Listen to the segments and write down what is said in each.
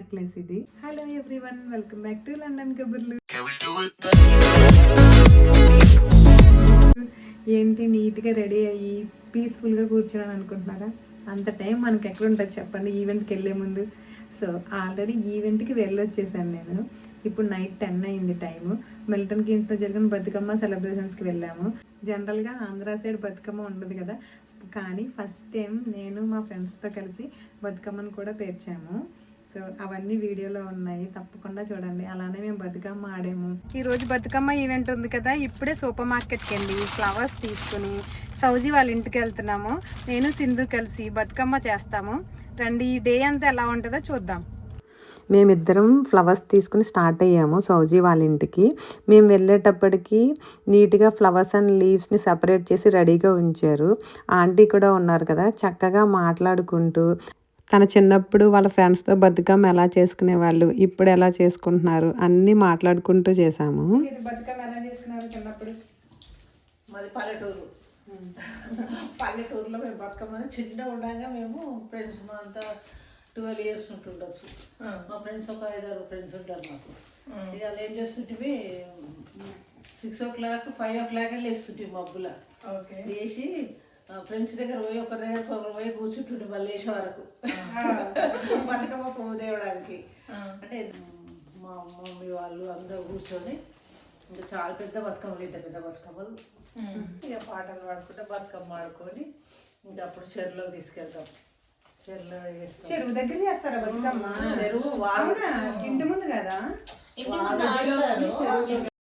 Necklace ఇది. Hello everyone, welcome back to London కబుర్లు. ఏంటి నీట్గా రెడీ అయ్యి పీస్ఫుల్గా కూర్చున్నాను అనుకుంటున్నారా? అంత టైం మనకి ఎక్కడ ఉంటుంది చెప్పండి ఈవెంట్కి వెళ్ళే ముందు. సో ఆల్రెడీ ఈవెంట్కి వెళ్ళొచ్చేసాను నేను. ఇప్పుడు నైట్ 10 అయింది టైము. మిల్టన్ కీన్స్లో జరిగిన బతుకమ్మ సెలబ్రేషన్స్కి వెళ్ళాము. జనరల్గా ఆంధ్ర సైడ్ బతుకమ్మ ఉండదు కదా, కానీ ఫస్ట్ టైం నేను మా ఫ్రెండ్స్తో కలిసి బతుకమ్మను కూడా పేర్చాము. సో అవన్నీ వీడియోలో ఉన్నాయి, తప్పకుండా చూడండి. అలానే మేము బతుకమ్మ ఆడాము. ఈరోజు బతుకమ్మ ఈవెంట్ ఉంది కదా, ఇప్పుడే సూపర్ మార్కెట్కి వెళ్ళి ఫ్లవర్స్ తీసుకుని సౌజీ వాళ్ళ ఇంటికి వెళ్తున్నాము. నేను సింధు కలిసి బతుకమ్మ చేస్తాము. రండి, ఈ డే అంతా ఎలా ఉంటుందో చూద్దాం. మేమిద్దరం ఫ్లవర్స్ తీసుకుని స్టార్ట్ అయ్యాము సౌజీ వాళ్ళ ఇంటికి. మేము వెళ్ళేటప్పటికి నీట్గా ఫ్లవర్స్ అండ్ లీవ్స్ని సెపరేట్ చేసి రెడీగా ఉంచారు. ఆంటీ కూడా ఉన్నారు కదా, చక్కగా మాట్లాడుకుంటూ తన చిన్నప్పుడు వాళ్ళ ఫ్రెండ్స్తో బతుకమ్మ ఎలా చేసుకునే వాళ్ళు, ఇప్పుడు ఎలా చేసుకుంటున్నారు అన్నీ మాట్లాడుకుంటూ చేసాము. బతుకమ్మ ఎలా చేసుకున్నారు చిన్నప్పుడు? మాది పల్లెటూరులో మేము బతుకమ్మని చిన్న ఉండగా మేము ఫ్రెండ్స్ మా అంతా 12 years ఉంటుండొచ్చు. మా ఫ్రెండ్స్ ఒక 5-6 ఫ్రెండ్స్ ఉంటారు మాకు. ఇక ఏం చేస్తుంటే 6 o'clock 5 o'clock లేస్తుంటే మబ్బుల లేచి ఫ్రెండ్స్ దగ్గర పోయి ఒకరి దగ్గర పోయి కూర్చుంటుండే మళ్ళీ లేచే వరకు బతుకమ్మ పువ్వు తేవడానికి. అంటే మా మమ్మీ వాళ్ళు అందరూ కూర్చొని ఇంకా చాలా పెద్ద బతుకమ్మలు, ఇంత పెద్ద బతుకమ్మలు, ఇక పాటలు పాడుకుంటే బతుకమ్మ ఆడుకొని ఇంకా అప్పుడు చెరువులోకి తీసుకెళ్తాం. చెరువు దగ్గర చేస్తారా బతుకమ్మ? చెరువు ఇంటి ముందు కదా.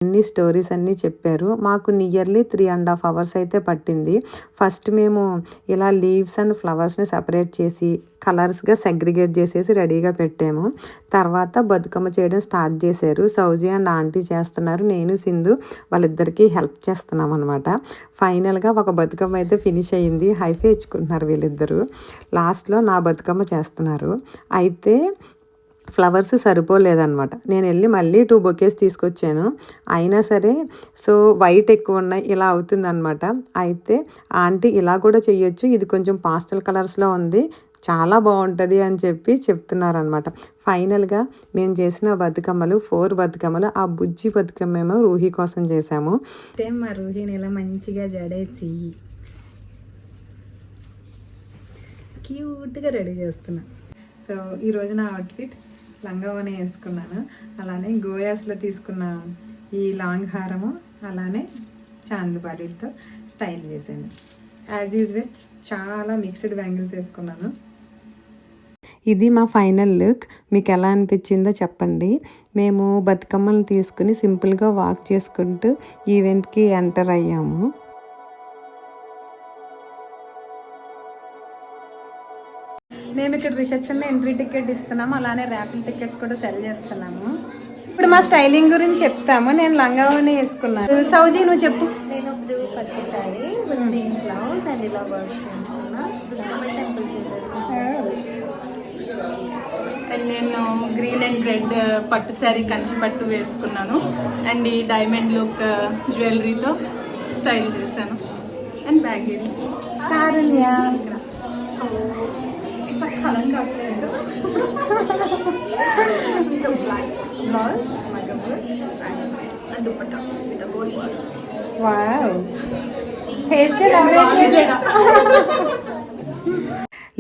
అన్ని స్టోరీస్ అన్నీ చెప్పారు. మాకు నియర్లీ 3.5 hours అయితే పట్టింది. ఫస్ట్ మేము ఇలా లీవ్స్ అండ్ ఫ్లవర్స్ని సపరేట్ చేసి కలర్స్గా సెగ్రిగేట్ చేసేసి రెడీగా పెట్టాము. తర్వాత బతుకమ్మ చేయడం స్టార్ట్ చేశారు. సౌజీ అండ్ ఆంటీ చేస్తున్నారు, నేను సింధు వాళ్ళిద్దరికీ హెల్ప్ చేస్తున్నాం అనమాట. ఫైనల్గా ఒక బతుకమ్మ అయితే ఫినిష్ అయ్యింది. హైఫై ఇచ్చుకుంటున్నారు వీళ్ళిద్దరూ. లాస్ట్లో నా బతుకమ్మ చేస్తున్నారు. అయితే ఫ్లవర్స్ సరిపోలేదన్నమాట. నేను వెళ్ళి మళ్ళీ 2 bouquets తీసుకొచ్చాను. అయినా సరే సో వైట్ ఎక్కువ ఉన్నాయి, ఇలా అవుతుందన్నమాట. అయితే ఆంటీ ఇలా కూడా చెయ్యొచ్చు, ఇది కొంచెం పాస్టల్ కలర్స్లో ఉంది, చాలా బాగుంటుంది అని చెప్పి చెప్తున్నారనమాట. ఫైనల్గా మేము చేసిన బతుకమ్మలు 4 బతుకమ్మలు. ఆ బుజ్జి బతుకమ్మ ఏమో రూహి కోసం చేసాము. మా రూహిని ఇలా మంచిగా జడేసి క్యూట్గా రెడీ చేస్తున్నా. సో ఈరోజు నా అవుట్ఫిట్ లంగావని వేసుకున్నాను. అలానే గోయాస్లో తీసుకున్న ఈ లాంగ్ హారము, అలానే చాందుబాలీలతో స్టైల్ చేశాను. యాజ్ యూజువల్ చాలా మిక్స్డ్ బ్యాంగిల్స్ వేసుకున్నాను. ఇది మా ఫైనల్ లుక్. మీకు ఎలా అనిపించిందో చెప్పండి. మేము బతుకమ్మలు తీసుకుని సింపుల్గా వాక్ చేసుకుంటూ ఈవెంట్కి ఎంటర్ అయ్యాము. మేము ఇక్కడ రిసెప్షన్లో ఎంట్రీ టికెట్ ఇస్తున్నాము, అలానే ర్యాపిడ్ టికెట్స్ కూడా సెల్ చేస్తున్నాము. ఇప్పుడు మా స్టైలింగ్ గురించి చెప్తాము. నేను లంగావని వేసుకున్నాను. సౌజీ నువ్వు చెప్పు. నేను బ్లూ పట్టు sari with pink blouse and ఇలా వర్క్ చేయించుకున్నా. అండ్ నేను గ్రీన్ అండ్ రెడ్ పట్టు శారీ కంచి పట్టు వేసుకున్నాను. అండ్ ఈ డైమండ్ లుక్ జ్యువెలరీతో స్టైల్ చేశాను. And bangles. కారుణ్య సో కలం కావట్లేదు. Black blouse and dupatta with gold border. Wow, hair style ఎవరైతే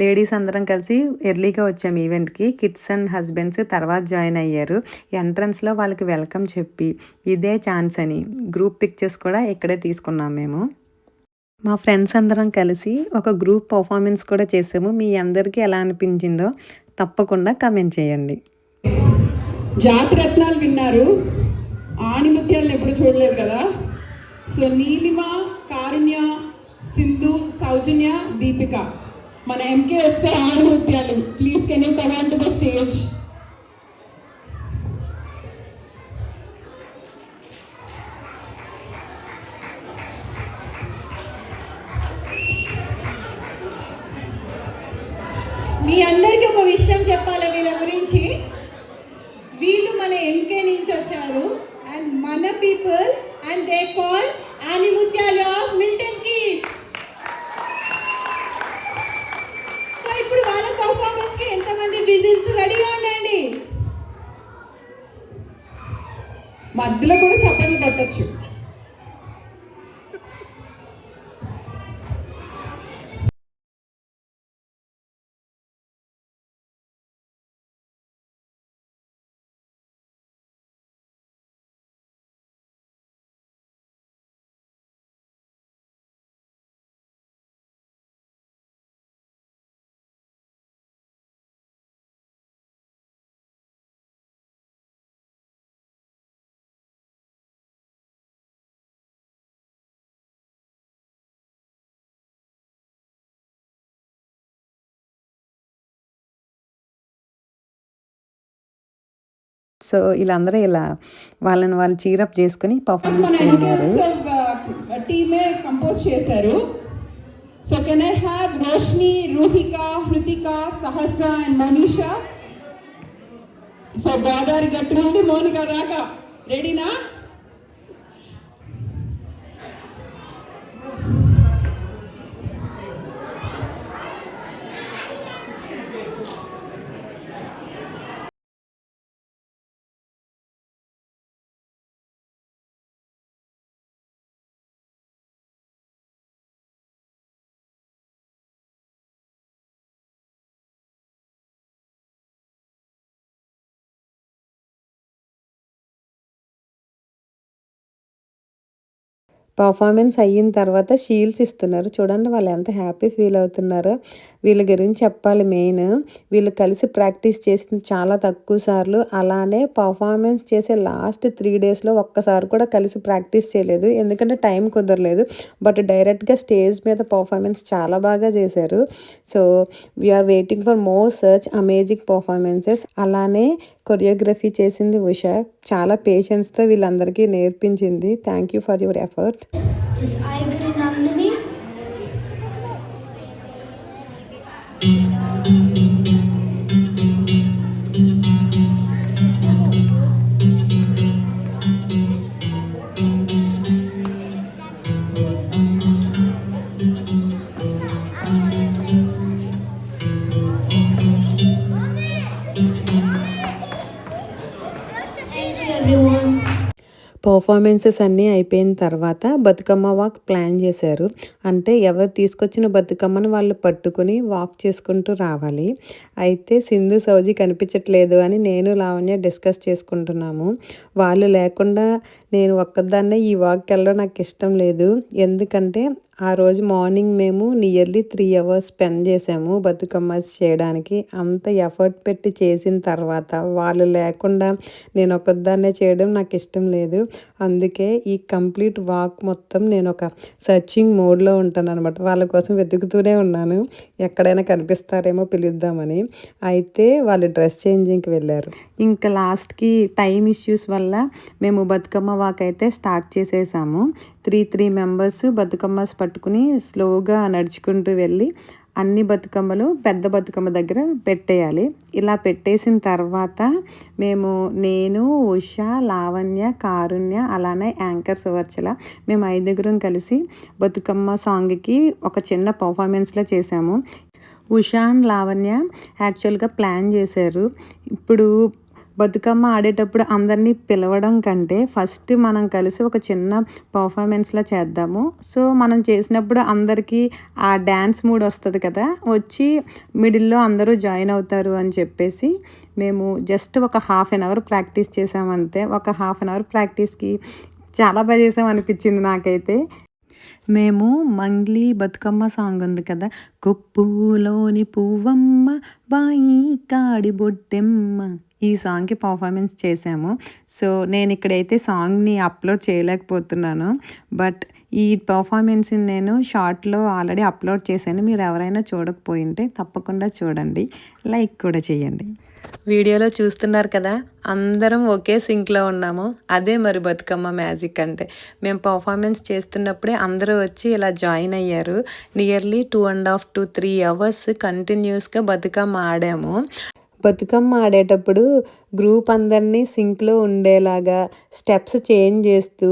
లేడీస్ అందరం కలిసి ఎర్లీగా వచ్చాము ఈవెంట్కి. కిడ్స్ అండ్ హస్బెండ్స్ తర్వాత జాయిన్ అయ్యారు. ఎంట్రన్స్లో వాళ్ళకి వెల్కమ్ చెప్పి ఇదే ఛాన్స్ అని గ్రూప్ పిక్చర్స్ కూడా ఇక్కడే తీసుకున్నాం మేము. మా ఫ్రెండ్స్ అందరం కలిసి ఒక గ్రూప్ పర్ఫార్మెన్స్ కూడా చేసాము. మీ అందరికీ ఎలా అనిపించిందో తప్పకుండా కామెంట్ చేయండి. జాతిరత్నాలు విన్నారు, ఆణిముత్యాలను ఎప్పుడు చూడలేదు కదా. సో నీలిమ, కారుణ్య, సింధు, సౌజన్య, దీపిక, మన ఎంకే వచ్చే ఆణిముత్యాలు. Please can you come on to the stage. మీ అందరికీ ఒక విషయం చెప్పాలి వీళ్ళ గురించి. వీళ్ళు మన ఎంకే నుంచి వచ్చారు అండ్ మన పీపుల్, అండ్ దే కాల్డ్ ఆణిముత్యాలు ఆఫ్ మిల్టన్ కీన్స్. సో ఇప్పుడు వాళ్ళ పర్ఫార్మెన్స్ కి ఎంతమంది విజిల్స్ రెడీగా ఉండండి. మధ్యలో కూడా చప్పట్లు కొట్టచ్చు. సో వీళ్ళందరూ ఇలా వాళ్ళని వాళ్ళు చీరప్ చేసుకుని మన పర్ఫార్మెన్స్కి వెళ్ళారు. టీమే కంపోజ్ చేశారు. So can I have Roshni, Ruhika, Hrithika, Sahasra and Manisha. So Godavari గట్టు నుండి మోనిక దాకా రెడీనా? పర్ఫార్మెన్స్ అయిన తర్వాత షీల్డ్స్ ఇస్తున్నారు. చూడండి వాళ్ళు ఎంత హ్యాపీ ఫీల్ అవుతున్నారో. వీళ్ళ గురించి చెప్పాలి మెయిన్. వీళ్ళు కలిసి ప్రాక్టీస్ చేసింది చాలా తక్కువ సార్లు. అలానే పర్ఫార్మెన్స్ చేసే లాస్ట్ 3 డేస్లో ఒక్కసారి కూడా కలిసి ప్రాక్టీస్ చేయలేదు. ఎందుకంటే టైం కుదరలేదు. బట్ డైరెక్ట్గా స్టేజ్ మీద పర్ఫార్మెన్స్ చాలా బాగా చేశారు. So we are waiting for more such amazing performances. అలానే కొరియోగ్రఫీ చేసింది ఉషా. చాలా పేషెన్స్తో వీళ్ళందరికీ నేర్పించింది. Thank you for your effort. Is I Guru Nandini? Thank you everyone. Performances అన్నీ అయిపోయిన తర్వాత బతుకమ్మ వాక్ ప్లాన్ చేశారు. అంటే ఎవరు తీసుకొచ్చిన బతుకమ్మను వాళ్ళు పట్టుకొని వాక్ చేసుకుంటూ రావాలి. అయితే సింధు, సౌజీ కనిపించట్లేదు అని నేను, లావణ్య డిస్కస్ చేసుకుంటున్నాము. వాళ్ళు లేకుండా నేను ఒక్కదాన్నే ఈ వాక్కి వెళ్ళడం నాకు ఇష్టం లేదు. ఎందుకంటే ఆ రోజు మార్నింగ్ మేము నియర్లీ 3 hours స్పెండ్ చేసాము బతుకమ్మ చేయడానికి. అంత ఎఫర్ట్ పెట్టి చేసిన తర్వాత వాళ్ళు లేకుండా నేను ఒక్కదాన్నే చేయడం నాకు ఇష్టం లేదు. అందుకే ఈ కంప్లీట్ వాక్ మొత్తం నేను ఒక సర్చింగ్ మోడ్లో ఉంటాను అనమాట. వాళ్ళ కోసం వెతుకుతూనే ఉన్నాను, ఎక్కడైనా కనిపిస్తారేమో పిలుద్దామని. అయితే వాళ్ళు డ్రెస్ చేంజింగ్కి వెళ్ళారు. ఇంకా లాస్ట్కి టైం ఇష్యూస్ వల్ల మేము బతుకమ్మ వాక్ అయితే స్టార్ట్ చేసేసాము. 3 మెంబర్స్ బతుకమ్మస్ పట్టుకుని స్లోగా నడుచుకుంటూ వెళ్ళి అన్ని బతుకమ్మలు పెద్ద బతుకమ్మ దగ్గర పెట్టేయాలి. ఇలా పెట్టేసిన తర్వాత నేను, ఉష, లావణ్య, కారుణ్య, అలానే యాంకర్ సువర్చల మేము 5 కలిసి బతుకమ్మ సాంగ్కి ఒక చిన్న పర్ఫార్మెన్స్లో చేసాము. ఉషా అండ్ లావణ్య యాక్చువల్గా ప్లాన్ చేశారు. ఇప్పుడు బతుకమ్మ ఆడేటప్పుడు అందరినీ పిలవడం కంటే ఫస్ట్ మనం కలిసి ఒక చిన్న పర్ఫార్మెన్స్లా చేద్దాము. సో మనం చేసినప్పుడు అందరికీ ఆ డ్యాన్స్ మూడ్ వస్తుంది కదా, వచ్చి మిడిల్లో అందరూ జాయిన్ అవుతారు అని చెప్పేసి మేము జస్ట్ ఒక 1/2 hour ప్రాక్టీస్ చేసామంతే. ఒక 1/2 hour ప్రాక్టీస్కి చాలా బాగా చేసాం అనిపించింది నాకైతే. మేము మంగ్లీ బతుకమ్మ సాంగ్ ఉంది కదా, కొప్పులోని పువ్వమ్మ బాయి కాడి బొట్టెమ్మ, ఈ సాంగ్కి పర్ఫార్మెన్స్ చేసాము. సో నేను ఇక్కడైతే సాంగ్ని అప్లోడ్ చేయలేకపోతున్నాను. బట్ ఈ పర్ఫార్మెన్స్ని నేను షార్ట్లో ఆల్రెడీ అప్లోడ్ చేశాను. మీరు ఎవరైనా చూడకపోయింటే తప్పకుండా చూడండి, లైక్ కూడా చేయండి. వీడియోలో చూస్తున్నారు కదా, అందరం ఒకే సింక్లో ఉన్నాము. అదే మరి బతుకమ్మ మ్యాజిక్ అంటే. మేము పర్ఫార్మెన్స్ చేస్తున్నప్పుడే అందరూ వచ్చి ఇలా జాయిన్ అయ్యారు. నియర్లీ 2.5 to 3 hours కంటిన్యూస్గా బతుకమ్మ ఆడాము. బతుకమ్మ ఆడేటప్పుడు గ్రూప్ అందరినీ సింక్లో ఉండేలాగా స్టెప్స్ చేంజ్ చేస్తూ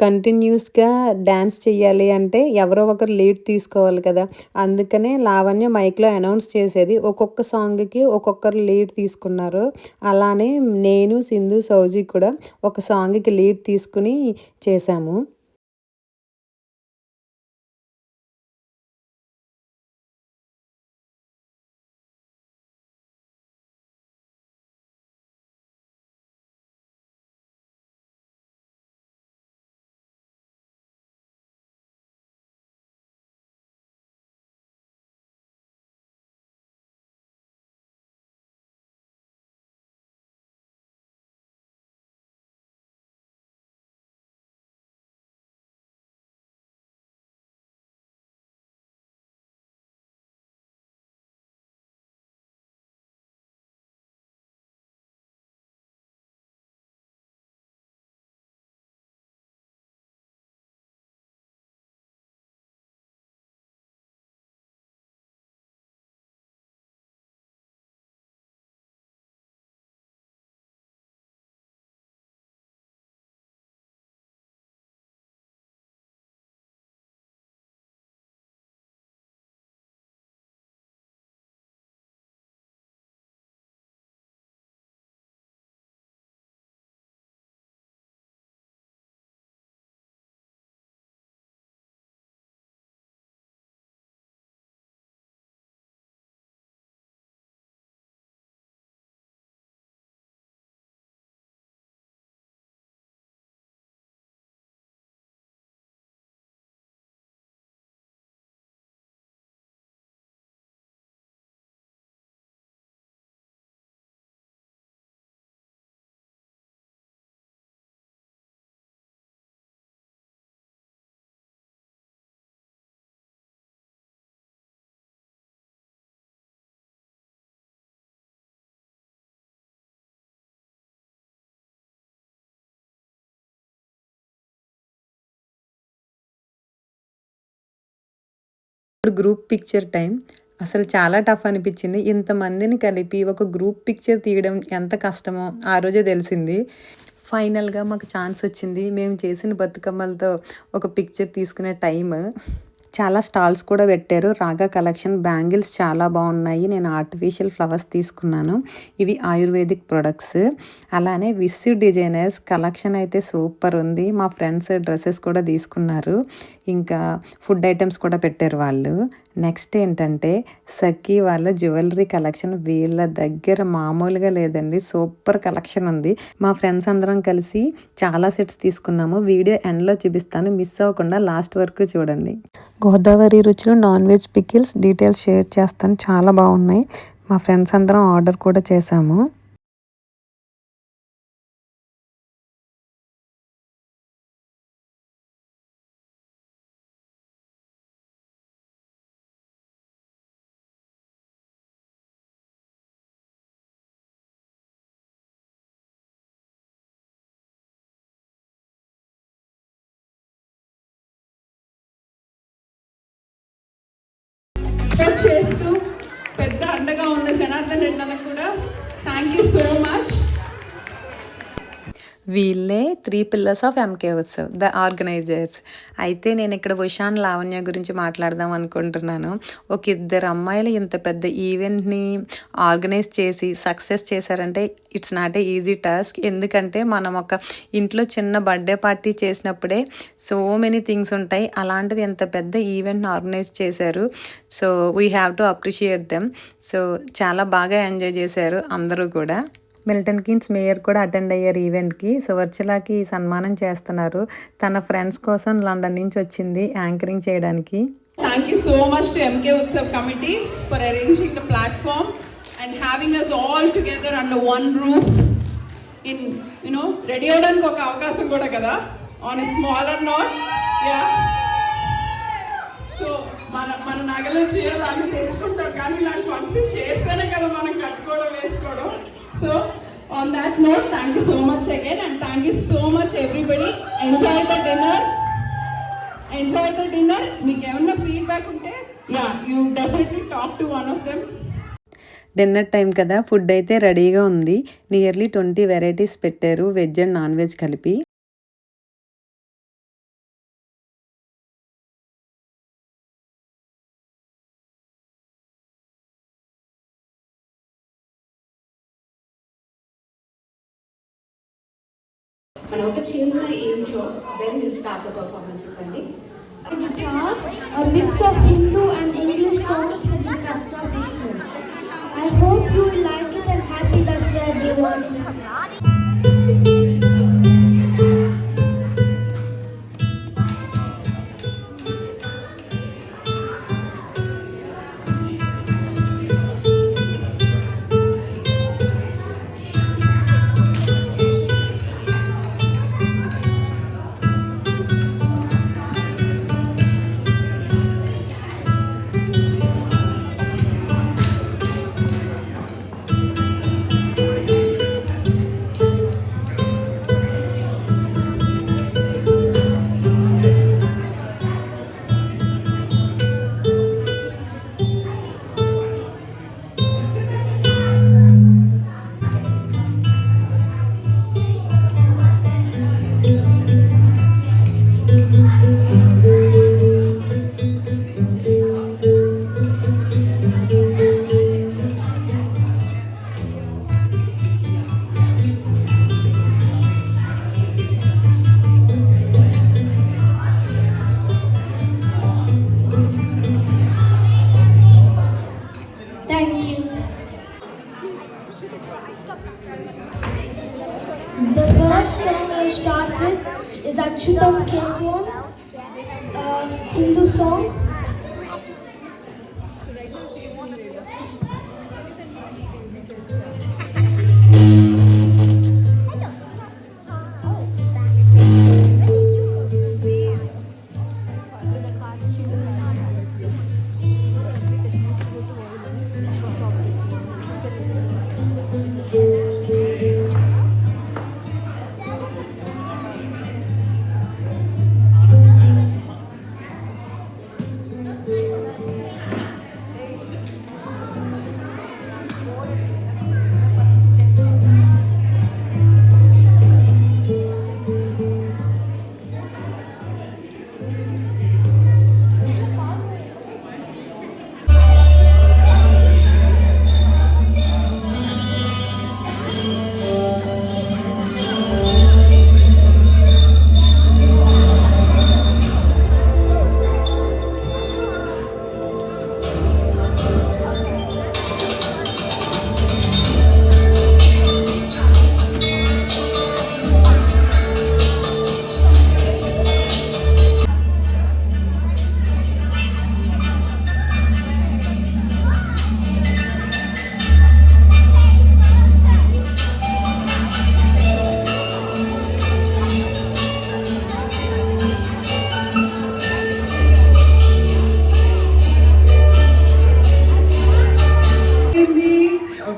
కంటిన్యూస్గా డ్యాన్స్ చేయాలి అంటే ఎవరో ఒకరు లీడ్ తీసుకోవాలి కదా. అందుకనే లావణ్య మైక్లో అనౌన్స్ చేసేది. ఒక్కొక్క సాంగ్కి ఒక్కొక్కరు లీడ్ తీసుకున్నారు. అలానే నేను, సింధు, సౌజీ కూడా ఒక సాంగ్కి లీడ్ తీసుకుని చేశాము. ఇప్పుడు గ్రూప్ పిక్చర్ టైం. అసలు చాలా టఫ్ అనిపించింది. ఇంతమందిని కలిపి ఒక గ్రూప్ పిక్చర్ తీయడం ఎంత కష్టమో ఆ రోజే తెలిసింది. ఫైనల్గా మాకు ఛాన్స్ వచ్చింది. మేము చేసిన బతుకమ్మలతో ఒక పిక్చర్ తీసుకునే టైం. చాలా స్టాల్స్ కూడా పెట్టారు. రాగా కలెక్షన్ బ్యాంగిల్స్ చాలా బాగున్నాయి. నేను ఆర్టిఫిషియల్ ఫ్లవర్స్ తీసుకున్నాను. ఇవి ఆయుర్వేదిక్ ప్రొడక్ట్స్. అలానే విస్సు డిజైనర్స్ కలెక్షన్ అయితే సూపర్ ఉంది. మా ఫ్రెండ్స్ డ్రెస్సెస్ కూడా తీసుకున్నారు. ఇంకా ఫుడ్ ఐటమ్స్ కూడా పెట్టారు వాళ్ళు. నెక్స్ట్ ఏంటంటే సఖీ వాళ్ళ జ్యువెలరీ కలెక్షన్ వీళ్ళ దగ్గర మామూలుగా లేదండి. సూపర్ కలెక్షన్ ఉంది. మా ఫ్రెండ్స్ అందరం కలిసి చాలా సెట్స్ తీసుకున్నాము. వీడియో ఎండ్లో చూపిస్తాను, మిస్ అవ్వకుండా లాస్ట్ వరకు చూడండి. గోదావరి రుచులు non veg pickles details share చేస్తాను. చాలా బాగున్నాయి. మా ఫ్రెండ్స్ అందరం ఆర్డర్ కూడా చేశాము. సపోర్ట్ చేస్తూ పెద్ద అండగా ఉన్న జనార్దన్ రెడ్డి అన్నకు కూడా థ్యాంక్ యూ సో మచ్. వీళ్ళే 3 pillars of MK Utsav, the organisers. అయితే నేను ఇక్కడ ఉషాన్ లావణ్య గురించి మాట్లాడదాం అనుకుంటున్నాను. ఒక 2 అమ్మాయిలు ఇంత పెద్ద ఈవెంట్ని ఆర్గనైజ్ చేసి సక్సెస్ చేశారంటే it's not a easy task. ఎందుకంటే మనం ఒక ఇంట్లో చిన్న బర్త్డే పార్టీ చేసినప్పుడే సో మెనీ థింగ్స్ ఉంటాయి. అలాంటిది ఇంత పెద్ద ఈవెంట్ని ఆర్గనైజ్ చేశారు. So we have to appreciate them. So చాలా బాగా ఎంజాయ్ చేశారు అందరూ కూడా. మిల్టన్ కీన్స్ మేయర్ కూడా అటెండ్ అయ్యారు ఈవెంట్కి. సో వర్చలాకి సన్మానం చేస్తున్నారు. తన ఫ్రెండ్స్ కోసం లండన్ నుంచి వచ్చింది యాంకరింగ్ చేయడానికి. Thank you so much to MK Utsav committee for arranging the platform and having us all together under one roof in, ready avvadaniki oka avakasam kuda kada on a smaller note. Yeah. So మన నగలు చేయాలని తెచ్చుకుంటాం కానీ ఇలాంటి functions చేస్తేనే కదా మనం కట్టుకోవడం వేసుకోవడం. So on that note, thank you so much again and thank you so much everybody. Enjoy the dinner. మీకు ఏమన్నా ఫీడ్బ్యాక్ ఉంటే you definitely talk to one of them. Dinner time కదా, ఫుడ్ అయితే రెడీగా ఉంది. నియర్లీ 20 వెరైటీస్ పెట్టారు, veg and non veg కలిపి. మనం ఒక చిన్న ఇంట్లో then will start the performances అండి. Guitar, a mix of Hindu and English songs for this Dasra festival. I hope you will like it and happy Dasra everyone. Thank you. The first song I'll start with is Achyutam Keswaram, a Hindu song.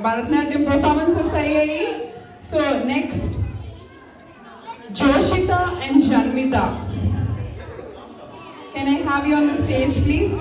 Bharatanatyam performances అయ్యాయి. So next Joshitha and Janmitha, can I have you on the stage please?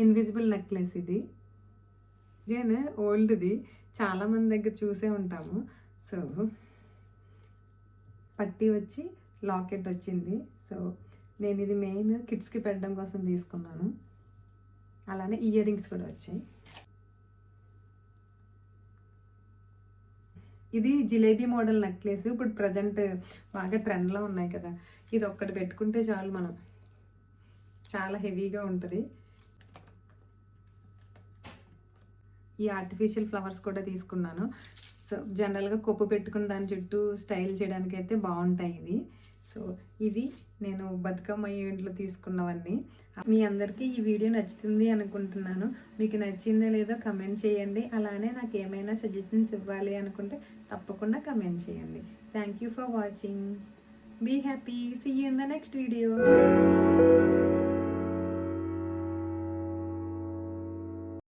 Invisible necklace ఇది జేన్ ఓల్డ్ది, చాలామంది దగ్గర చూసే ఉంటాము. So పట్టి వచ్చి లాకెట్ వచ్చింది. సో నేను ఇది మెయిన్ కిడ్స్కి పెట్టడం కోసం తీసుకున్నాను. అలానే ఇయర్ రింగ్స్ కూడా వచ్చాయి. ఇది జిలేబీ మోడల్ నెక్లెస్. ఇప్పుడు ప్రజెంట్ బాగా ట్రెండ్లో ఉన్నాయి కదా, ఇది ఒక్కటి పెట్టుకుంటే చాలు, మనం చాలా హెవీగా ఉంటుంది. ఈ ఆర్టిఫిషియల్ ఫ్లవర్స్ కూడా తీసుకున్నాను. సో జనరల్గా కొప్పు పెట్టుకుని దాని చుట్టూ స్టైల్ చేయడానికి అయితే బాగుంటాయి ఇవి. సో ఇవి నేను బతుకమ్మ ఈవెంట్లో తీసుకున్నవన్నీ. మీ అందరికీ ఈ వీడియో నచ్చుతుంది అనుకుంటున్నాను. మీకు నచ్చిందో లేదో కమెంట్ చేయండి. అలానే నాకు ఏమైనా సజెషన్స్ ఇవ్వాలి అనుకుంటే తప్పకుండా కమెంట్ చేయండి. Thank you for watching. Be happy. See you in the next video.